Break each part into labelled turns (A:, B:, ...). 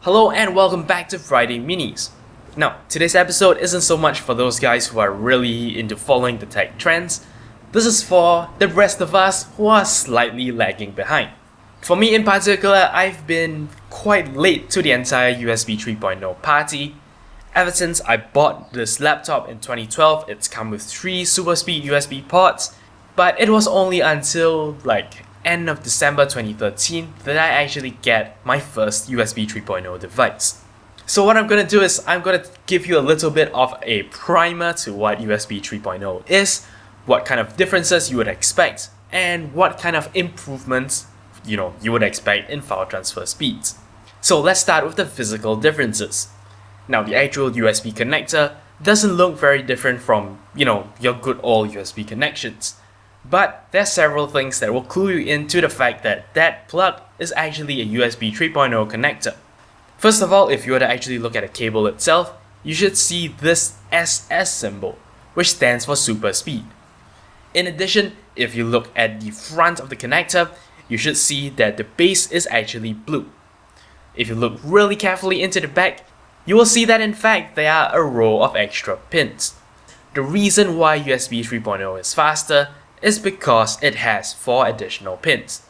A: Hello and welcome back to Friday Minis. Now, today's episode isn't so much for those guys who are really into following the tech trends. This is for the rest of us who are slightly lagging behind. For me in particular, I've been quite late to the entire USB 3.0 party. Ever since I bought this laptop in 2012, it's come with 3 super speed USB ports, but it was only until end of December 2013 that I actually get my first USB 3.0 device. So what I'm going to do is I'm going to give you a little bit of a primer to what USB 3.0 is, what kind of differences you would expect, and what kind of improvements you would expect in file transfer speeds. So let's start with the physical differences. Now the actual USB connector doesn't look very different from your good old USB connections. But there's several things that will clue you into the fact that that plug is actually a USB 3.0 connector. First of all, if you were to actually look at the cable itself, you should see this SS symbol, which stands for super speed. In addition, if you look at the front of the connector, you should see that the base is actually blue. If you look really carefully into the back, you will see that in fact there are a row of extra pins. The reason why USB 3.0 is faster is because it has 4 additional pins.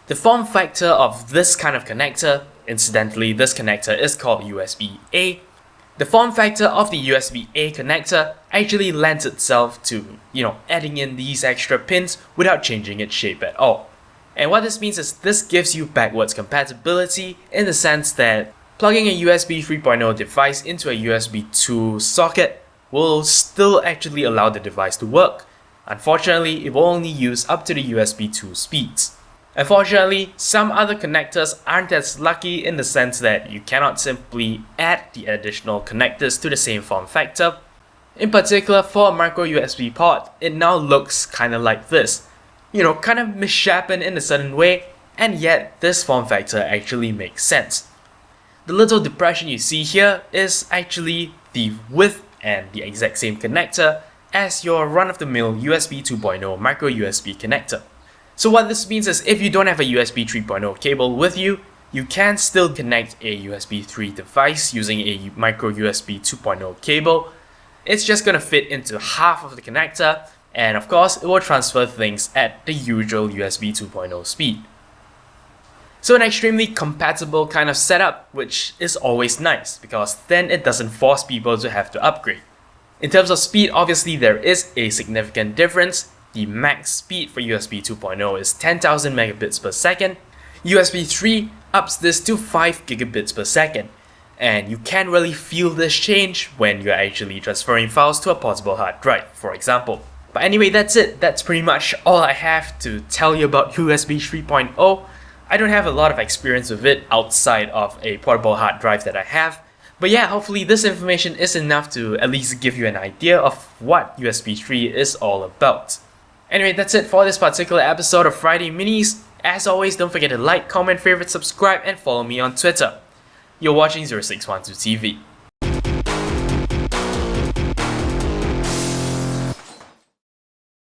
A: The form factor of this kind of connector, incidentally this connector is called USB-A, the form factor of the USB-A connector actually lends itself to adding in these extra pins without changing its shape at all. And what this means is this gives you backwards compatibility in the sense that plugging a USB 3.0 device into a USB 2 socket will still actually allow the device to work. Unfortunately, it will only use up to the USB 2 speeds. Unfortunately, some other connectors aren't as lucky in the sense that you cannot simply add the additional connectors to the same form factor. In particular, for a micro USB port, it now looks kind of like this. Kind of misshapen in a certain way, and yet this form factor actually makes sense. The little depression you see here is actually the width and the exact same connector as your run-of-the-mill USB 2.0 micro USB connector. So what this means is if you don't have a USB 3.0 cable with you, you can still connect a USB 3 device using a micro USB 2.0 cable. It's just going to fit into half of the connector, and of course it will transfer things at the usual USB 2.0 speed. So an extremely compatible kind of setup, which is always nice because then it doesn't force people to have to upgrade. In terms of speed, obviously there is a significant difference. The max speed for USB 2.0 is 10,000 megabits per second. USB 3 ups this to 5 gigabits per second. And you can't really feel this change when you're actually transferring files to a portable hard drive, for example. But anyway, that's it. That's pretty much all I have to tell you about USB 3.0. I don't have a lot of experience with it outside of a portable hard drive that I have. But yeah, hopefully this information is enough to at least give you an idea of what USB 3 is all about. Anyway, that's it for this particular episode of Friday Minis. As always, don't forget to like, comment, favorite, subscribe, and follow me on Twitter. You're watching 0612 TV.